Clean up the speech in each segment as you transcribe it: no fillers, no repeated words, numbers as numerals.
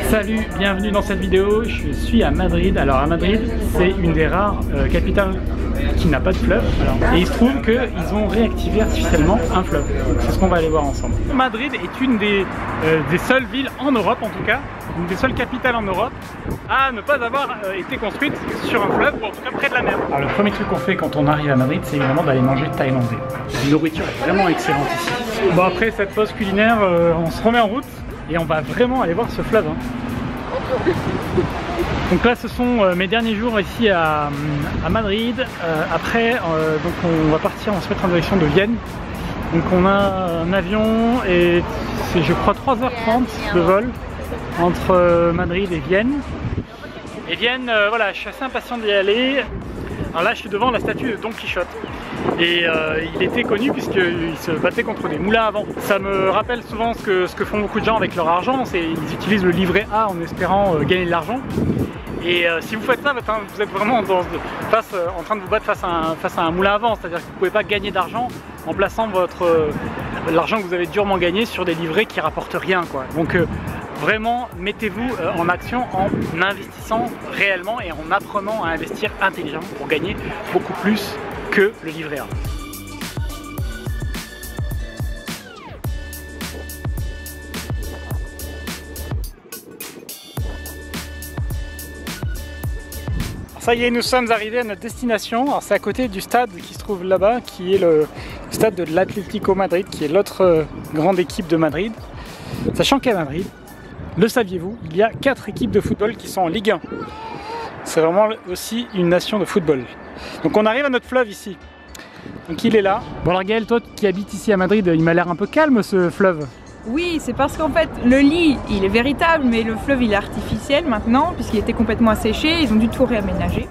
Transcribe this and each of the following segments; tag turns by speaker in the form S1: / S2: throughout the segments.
S1: Salut, bienvenue dans cette vidéo. Je suis à Madrid. Alors à Madrid, c'est une des rares capitales qui n'a pas de fleuve. Et il se trouve qu'ils ont réactivé artificiellement un fleuve. C'est ce qu'on va aller voir ensemble. Madrid est une des seules villes en Europe, en tout cas, une des seules capitales en Europe à ne pas avoir été construite sur un fleuve, ou en tout cas près de la mer. Alors le premier truc qu'on fait quand on arrive à Madrid, c'est évidemment d'aller manger thaïlandais. La nourriture est vraiment excellente ici. Bon, après cette pause culinaire, on se remet en route et on va vraiment aller voir ce fleuve. Donc là, ce sont mes derniers jours ici à Madrid. Après, donc on va partir, on va se mettre en direction de Vienne. Donc on a un avion et c'est, je crois, 3h30 de vol entre Madrid et Vienne. Et Vienne, voilà, je suis assez impatient d'y aller. Alors là, je suis devant la statue de Don Quichotte. Et il était connu puisqu'il se battait contre des moulins à vent. Ça me rappelle souvent ce que font beaucoup de gens avec leur argent, c'est ils utilisent le livret A en espérant gagner de l'argent. Et si vous faites ça, vous êtes vraiment en train de vous battre face à un moulin à vent, c'est-à-dire que vous ne pouvez pas gagner d'argent en plaçant l'argent que vous avez durement gagné sur des livrets qui rapportent rien, quoi. Donc vraiment, mettez-vous en action en investissant réellement et en apprenant à investir intelligemment pour gagner beaucoup plus que le livret A. Ça y est, nous sommes arrivés à notre destination. Alors c'est à côté du stade qui se trouve là-bas, qui est le stade de l'Atlético Madrid, qui est l'autre grande équipe de Madrid. Sachant qu'à Madrid, le saviez-vous, il y a 4 équipes de football qui sont en Ligue 1. C'est vraiment aussi une nation de football. Donc on arrive à notre fleuve ici. Donc il est là. Bon alors Gaël, toi qui habites ici à Madrid, il m'a l'air un peu calme ce fleuve.
S2: Oui, c'est parce qu'en fait le lit il est véritable, mais le fleuve il est artificiel maintenant puisqu'il était complètement asséché, ils ont dû tout réaménager.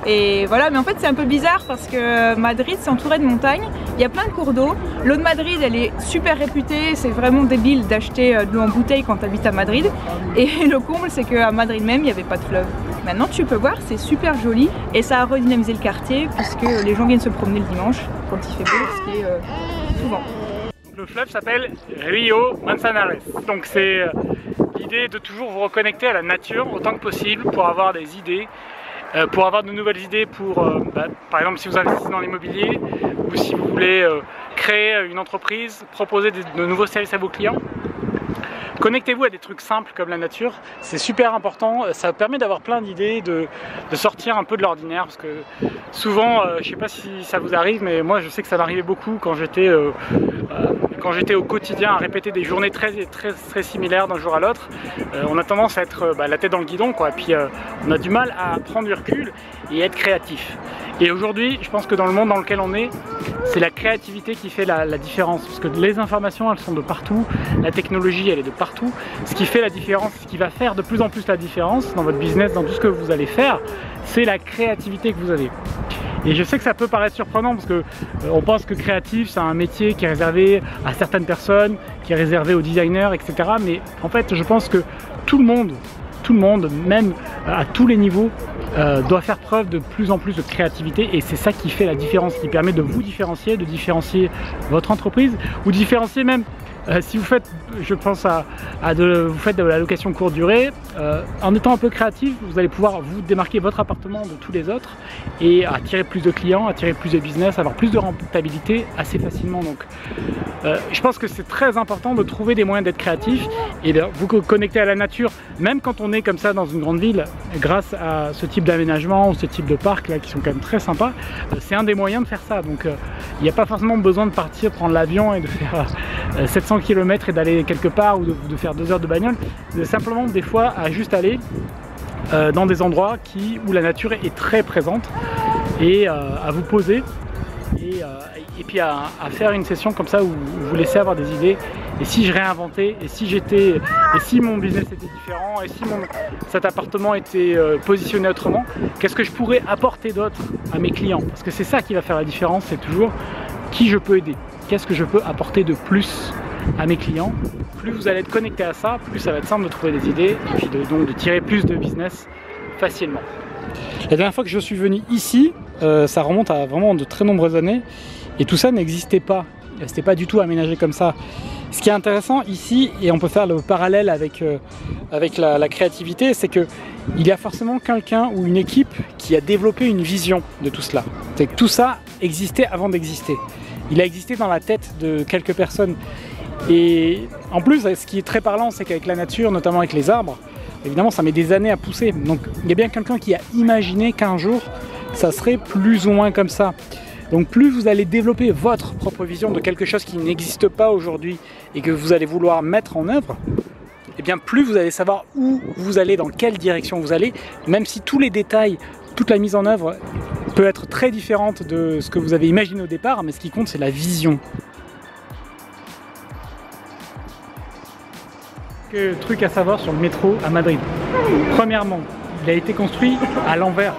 S2: Et voilà, mais en fait c'est un peu bizarre parce que Madrid c'est entouré de montagnes, il y a plein de cours d'eau. L'eau de Madrid elle est super réputée, c'est vraiment débile d'acheter de l'eau en bouteille quand tu habites à Madrid. Et le comble c'est qu'à Madrid même il n'y avait pas de fleuve. Maintenant tu peux voir, c'est super joli et ça a redynamisé le quartier puisque les gens viennent se promener le dimanche quand il fait beau, ce qui est souvent.
S1: Le fleuve s'appelle Rio Manzanares. Donc c'est l'idée de toujours vous reconnecter à la nature autant que possible pour avoir des idées, pour avoir de nouvelles idées pour, par exemple si vous investissez dans l'immobilier ou si vous voulez créer une entreprise, proposer de nouveaux services à vos clients. Connectez-vous à des trucs simples comme la nature, c'est super important, ça permet d'avoir plein d'idées, de sortir un peu de l'ordinaire parce que souvent, je sais pas si ça vous arrive, mais moi je sais que ça m'arrivait beaucoup quand j'étais au quotidien à répéter des journées très similaires d'un jour à l'autre. On a tendance à être la tête dans le guidon, quoi, et puis on a du mal à prendre du recul et être créatif. Et aujourd'hui, je pense que dans le monde dans lequel on est, c'est la créativité qui fait la différence. Parce que les informations, elles sont de partout, la technologie, elle est de partout. Ce qui fait la différence, ce qui va faire de plus en plus la différence dans votre business, dans tout ce que vous allez faire, c'est la créativité que vous avez. Et je sais que ça peut paraître surprenant parce que on pense que créatif, c'est un métier qui est réservé à certaines personnes, qui est réservé aux designers, etc. Mais en fait, je pense que tout le monde, même à tous les niveaux, doit faire preuve de plus en plus de créativité et c'est ça qui fait la différence, qui permet de vous différencier, de différencier votre entreprise ou différencier même si vous faites, je pense vous faites de la location courte durée, en étant un peu créatif, vous allez pouvoir vous démarquer votre appartement de tous les autres et attirer plus de clients, attirer plus de business, avoir plus de rentabilité assez facilement. Donc je pense que c'est très important de trouver des moyens d'être créatif et de vous connecter à la nature, même quand on est comme ça dans une grande ville, grâce à ce type d'aménagement ou ce type de parc là qui sont quand même très sympas, c'est un des moyens de faire ça. Donc il n'y a pas forcément besoin de partir prendre l'avion et de faire 700 km et d'aller quelque part ou de faire 2 heures de bagnole, simplement des fois à juste aller dans des endroits où la nature est très présente et à vous poser et puis à faire une session comme ça où vous laissez avoir des idées. Et si je réinventais, et si mon business était différent, et si cet appartement était positionné autrement, qu'est-ce que je pourrais apporter d'autre à mes clients? Parce que c'est ça qui va faire la différence, c'est toujours qui je peux aider, qu'est-ce que je peux apporter de plus à mes clients. Plus vous allez être connecté à ça, plus ça va être simple de trouver des idées et puis donc de tirer plus de business facilement. La dernière fois que je suis venu ici, ça remonte à vraiment de très nombreuses années et tout ça n'existait pas. C'était pas du tout aménagé comme ça. Ce qui est intéressant ici, et on peut faire le parallèle avec la créativité, c'est qu'il y a forcément quelqu'un ou une équipe qui a développé une vision de tout cela. C'est que tout ça existait avant d'exister. Il a existé dans la tête de quelques personnes. Et en plus, ce qui est très parlant, c'est qu'avec la nature, notamment avec les arbres, évidemment, ça met des années à pousser. Donc il y a bien quelqu'un qui a imaginé qu'un jour, ça serait plus ou moins comme ça. Donc plus vous allez développer votre propre vision de quelque chose qui n'existe pas aujourd'hui et que vous allez vouloir mettre en œuvre, et bien plus vous allez savoir où vous allez, dans quelle direction vous allez, même si tous les détails, toute la mise en œuvre peut être très différente de ce que vous avez imaginé au départ, mais ce qui compte c'est la vision. Quelques trucs à savoir sur le métro à Madrid. Premièrement, il a été construit à l'envers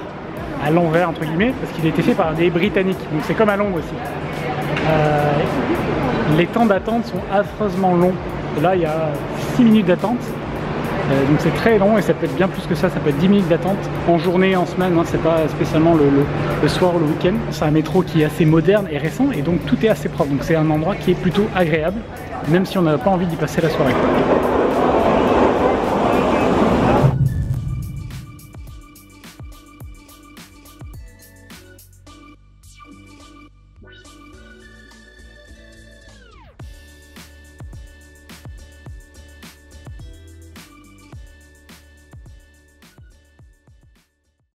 S1: entre guillemets, parce qu'il a été fait par des Britanniques, donc c'est comme à Londres aussi. Les temps d'attente sont affreusement longs. Et là il y a 6 minutes d'attente, donc c'est très long et ça peut être bien plus que ça peut être 10 minutes d'attente en journée, en semaine, hein, c'est pas spécialement le soir ou le week-end. C'est un métro qui est assez moderne et récent et donc tout est assez propre, donc c'est un endroit qui est plutôt agréable, même si on n'a pas envie d'y passer la soirée.